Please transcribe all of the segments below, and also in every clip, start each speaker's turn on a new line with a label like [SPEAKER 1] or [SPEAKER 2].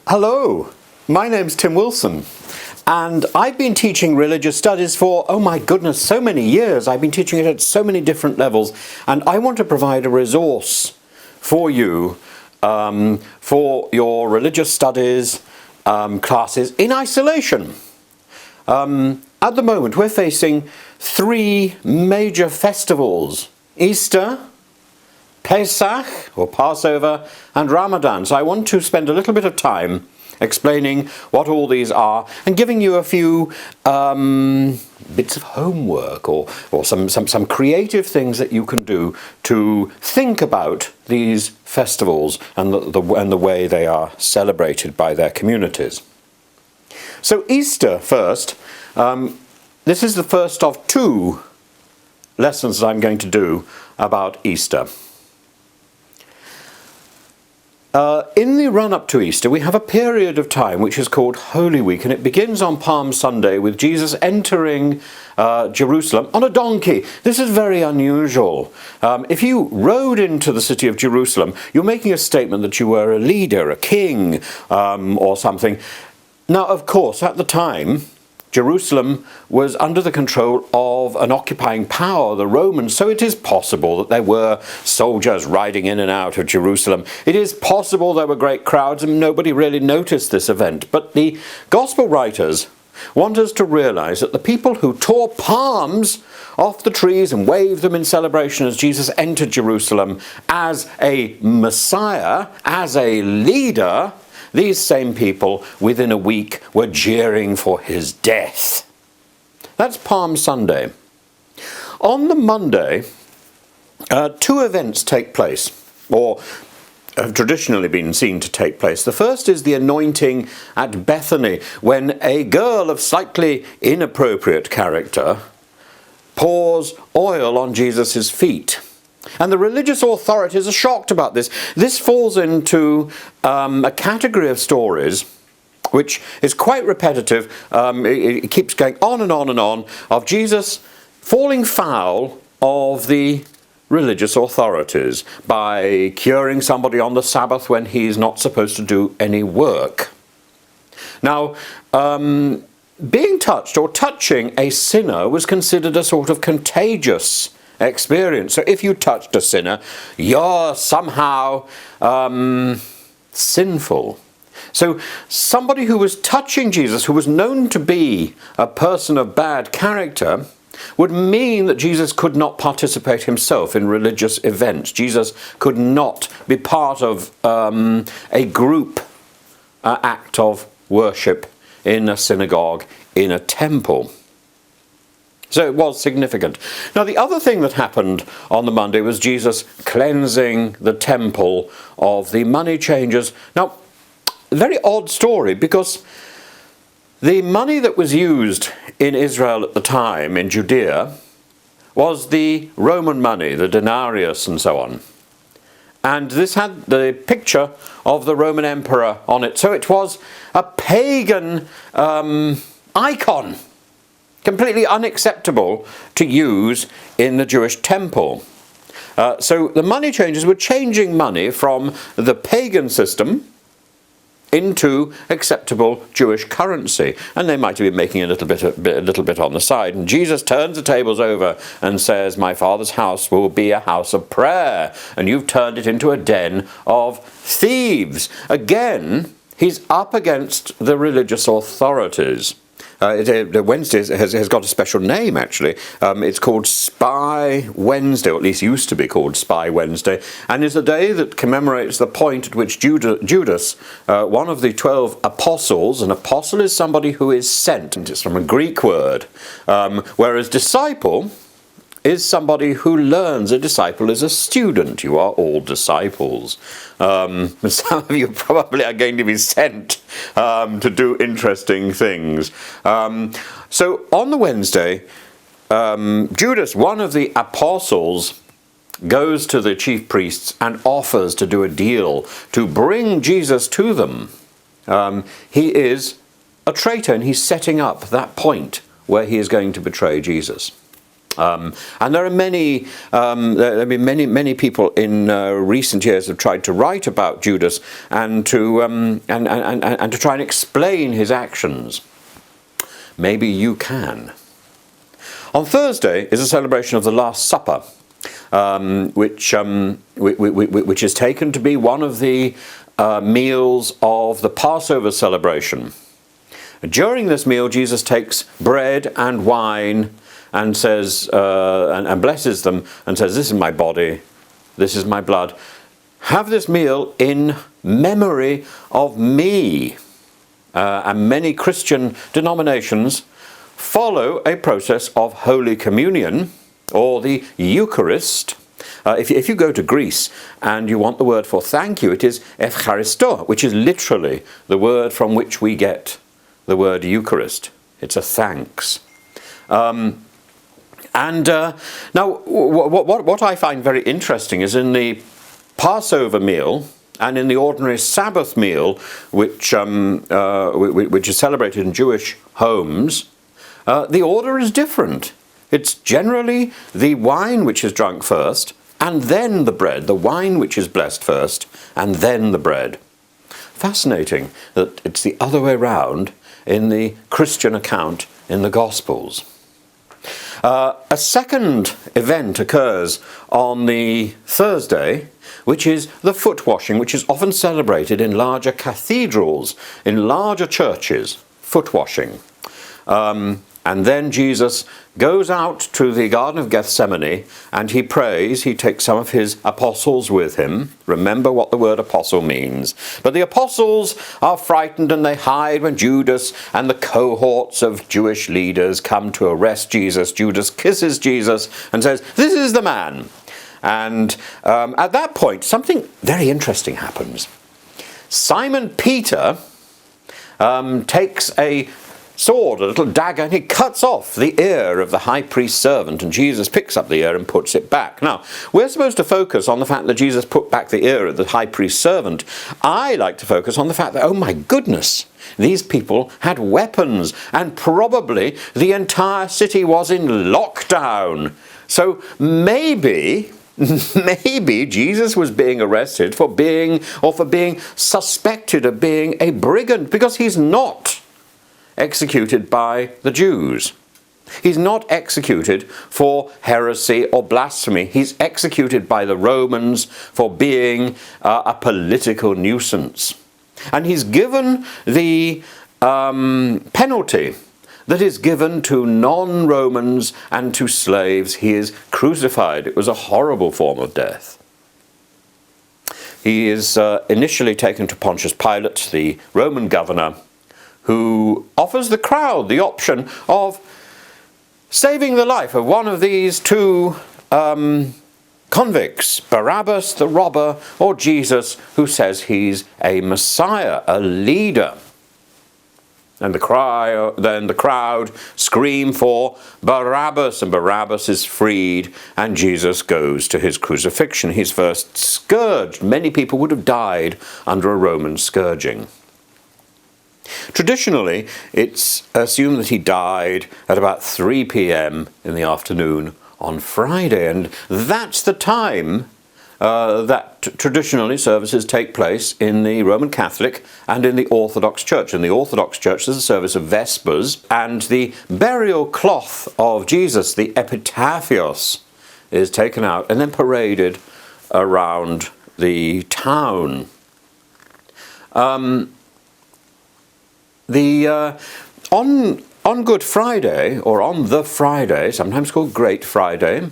[SPEAKER 1] Hello, my name's Tim Wilson, and I've been teaching religious studies for, oh my goodness, so many years. I've been teaching it at so many different levels, and I want to provide a resource for you for your religious studies classes in isolation. At the moment, we're facing three major festivals: Easter, Pesach, or Passover, and Ramadan. So I want to spend a little bit of time explaining what all these are and giving you a few bits of homework or some creative things that you can do to think about these festivals and the way they are celebrated by their communities. So Easter first. This is the first of two lessons that I'm going to do about Easter. In the run-up to Easter, we have a period of time which is called Holy Week, and it begins on Palm Sunday with Jesus entering Jerusalem on a donkey. This is very unusual. If you rode into the city of Jerusalem, you're making a statement that you were a leader, a king, or something. Now, of course, at the time, Jerusalem was under the control of an occupying power, the Romans, so it is possible that there were soldiers riding in and out of Jerusalem. It is possible there were great crowds and nobody really noticed this event. But the Gospel writers want us to realize that the people who tore palms off the trees and waved them in celebration as Jesus entered Jerusalem as a Messiah, as a leader, these same people, within a week, were jeering for his death. That's Palm Sunday. On the Monday, two events take place, or have traditionally been seen to take place. The first is the anointing at Bethany, when a girl of slightly inappropriate character pours oil on Jesus' feet. And the religious authorities are shocked about this. This falls into a category of stories which is quite repetitive. It keeps going on and on and on, of Jesus falling foul of the religious authorities by curing somebody on the Sabbath when he's not supposed to do any work. Now, being touched or touching a sinner was considered a sort of contagious experience. So if you touched a sinner, you're somehow sinful. So somebody who was touching Jesus, who was known to be a person of bad character, would mean that Jesus could not participate himself in religious events. Jesus could not be part of a group act of worship in a synagogue, in a temple. So it was significant. Now, the other thing that happened on the Monday was Jesus cleansing the temple of the money changers. Now, a very odd story, because the money that was used in Israel at the time, in Judea, was the Roman money, the denarius and so on. And this had the picture of the Roman emperor on it. So it was a pagan icon. Completely unacceptable to use in the Jewish temple. So the money changers were changing money from the pagan system into acceptable Jewish currency, and they might have been making a little bit on the side. And Jesus turns the tables over and says, "My Father's house will be a house of prayer, and you've turned it into a den of thieves." Again, he's up against the religious authorities. Wednesday has got a special name, actually. It's called Spy Wednesday, or at least used to be called Spy Wednesday, and is a day that commemorates the point at which Judas, one of the 12 apostles — an apostle is somebody who is sent, and it's from a Greek word, whereas disciple is somebody who learns. A disciple is a student. You are all disciples. Some of you probably are going to be sent to do interesting things. So on the Wednesday, Judas, one of the apostles, goes to the chief priests and offers to do a deal to bring Jesus to them. He is a traitor, and he's setting up that point where he is going to betray Jesus. And there are many people in recent years have tried to write about Judas and to try and explain his actions. Maybe you can. On Thursday is a celebration of the Last Supper, which is taken to be one of the meals of the Passover celebration. During this meal, Jesus takes bread and wine and says, and blesses them and says, "This is my body, this is my blood. Have this meal in memory of me." And many Christian denominations follow a process of Holy Communion, or the Eucharist. If you go to Greece and you want the word for thank you, it is Eucharisto, which is literally the word from which we get the word Eucharist. It's a thanks. Now, what I find very interesting is in the Passover meal and in the ordinary Sabbath meal, which is celebrated in Jewish homes, the order is different. It's generally the wine which is drunk first, and then the bread. The wine which is blessed first, and then the bread. Fascinating that it's the other way round in the Christian account in the Gospels. A second event occurs on the Thursday, which is the foot washing, which is often celebrated in larger cathedrals, in larger churches, foot washing. And then Jesus goes out to the Garden of Gethsemane and he prays. He takes some of his apostles with him. Remember what the word apostle means. But the apostles are frightened and they hide when Judas and the cohorts of Jewish leaders come to arrest Jesus. Judas kisses Jesus and says, "This is the man." And at that point, something very interesting happens. Simon Peter takes a sword, a little dagger, and he cuts off the ear of the high priest's servant, and Jesus picks up the ear and puts it back. Now, we're supposed to focus on the fact that Jesus put back the ear of the high priest's servant. I like to focus on the fact that, oh my goodness, these people had weapons, and probably the entire city was in lockdown. So maybe Jesus was being arrested for being suspected of being a brigand, because he's not executed by the Jews. He's not executed for heresy or blasphemy. He's executed by the Romans for being a political nuisance. And he's given the penalty that is given to non-Romans and to slaves. He is crucified. It was a horrible form of death. He is initially taken to Pontius Pilate, the Roman governor, who offers the crowd the option of saving the life of one of these two convicts, Barabbas the robber, or Jesus, who says he's a Messiah, a leader. And then the crowd scream for Barabbas, and Barabbas is freed, and Jesus goes to his crucifixion. He's first scourged. Many people would have died under a Roman scourging. Traditionally, it's assumed that he died at about 3 p.m. in the afternoon on Friday, and that's the time that traditionally services take place in the Roman Catholic and in the Orthodox Church. In the Orthodox Church, there's a service of Vespers, and the burial cloth of Jesus, the epitaphios, is taken out and then paraded around the town. On Good Friday, or on the Friday, sometimes called Great Friday,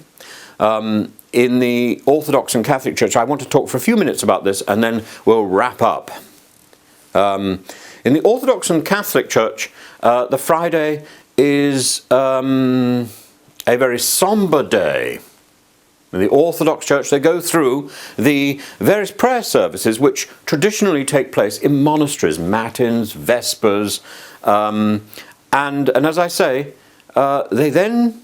[SPEAKER 1] in the Orthodox and Catholic Church, I want to talk for a few minutes about this and then we'll wrap up. In the Orthodox and Catholic Church, the Friday is a very somber day. In the Orthodox Church, they go through the various prayer services which traditionally take place in monasteries, matins, vespers, and as I say, they then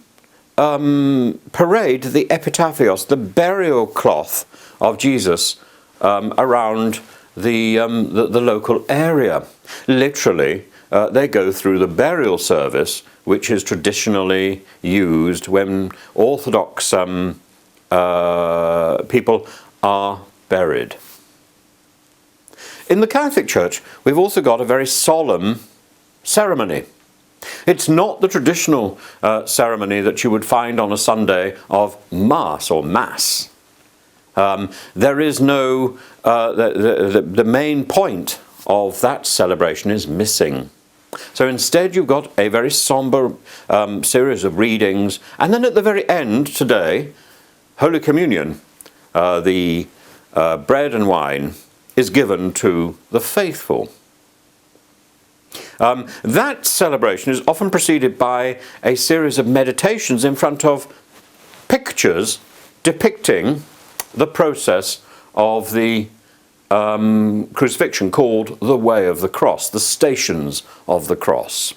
[SPEAKER 1] parade the epitaphios, the burial cloth of Jesus, around the local area. Literally, they go through the burial service, which is traditionally used when Orthodox people are buried. In the Catholic Church, we've also got a very solemn ceremony. It's not the traditional ceremony that you would find on a Sunday of Mass or Mass. There is no, the main point of that celebration is missing. So instead you've got a very somber series of readings, and then at the very end today, Holy Communion, the bread and wine, is given to the faithful. That celebration is often preceded by a series of meditations in front of pictures depicting the process of the crucifixion, called the Way of the Cross, the Stations of the Cross.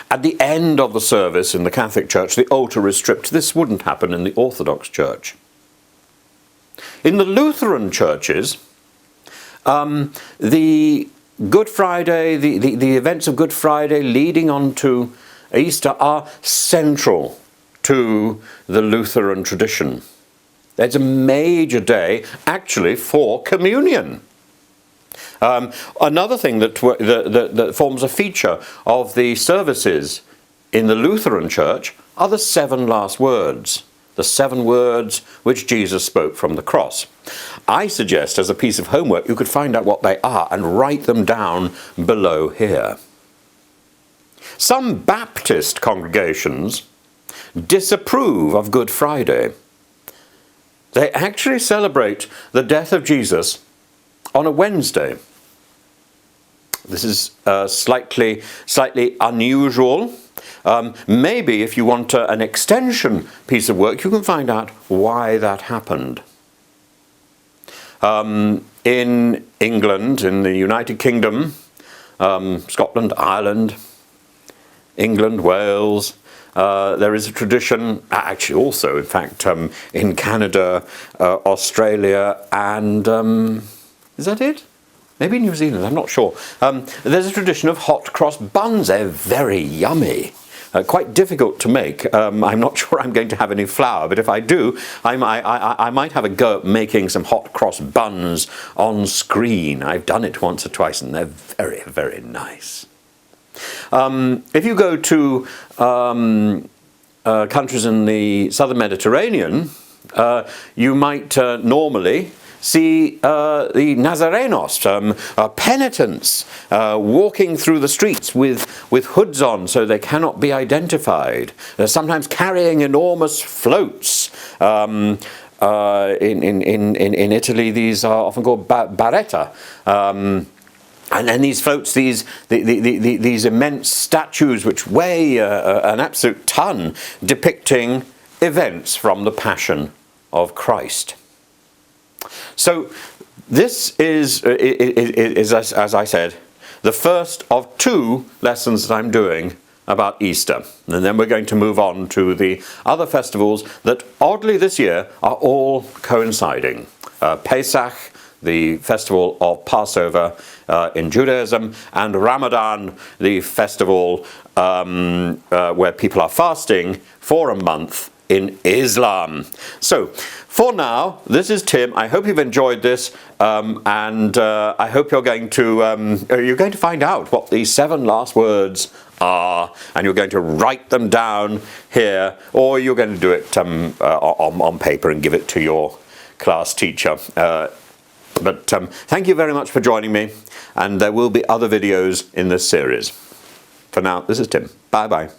[SPEAKER 1] At the end of the service in the Catholic Church, the altar is stripped. This wouldn't happen in the Orthodox Church. In the Lutheran churches, the Good Friday, the events of Good Friday leading on to Easter are central to the Lutheran tradition. There's a major day, actually, for communion. Another thing that forms a feature of the services in the Lutheran Church are the 7 last words. The 7 words which Jesus spoke from the cross. I suggest, as a piece of homework, you could find out what they are and write them down below here. Some Baptist congregations disapprove of Good Friday. They actually celebrate the death of Jesus on a Wednesday. This is slightly unusual. Maybe if you want an extension piece of work, you can find out why that happened. In England, in the United Kingdom, Scotland, Ireland, England, Wales, there is a tradition, actually also, in fact, in Canada, Australia, and is that it? Maybe New Zealand, I'm not sure. There's a tradition of hot cross buns. They're very yummy. Quite difficult to make. I'm not sure I'm going to have any flour, but if I do, I might have a go at making some hot cross buns on screen. I've done it once or twice, and they're very, very nice. If you go to countries in the southern Mediterranean, you might normally see the Nazarenos, penitents, walking through the streets with hoods on so they cannot be identified. They're sometimes carrying enormous floats. In Italy, these are often called barretta. And then these floats, these immense statues which weigh an absolute ton, depicting events from the Passion of Christ. So this is as I said, the first of 2 lessons that I'm doing about Easter. And then we're going to move on to the other festivals that, oddly this year, are all coinciding. Pesach, the festival of Passover in Judaism, and Ramadan, the festival where people are fasting for a month in Islam. So, for now, this is Tim. I hope you've enjoyed this, and I hope you're going to find out what these 7 last words are, and you're going to write them down here, or you're going to do it on paper and give it to your class teacher. But thank you very much for joining me, and there will be other videos in this series. For now, this is Tim. Bye-bye.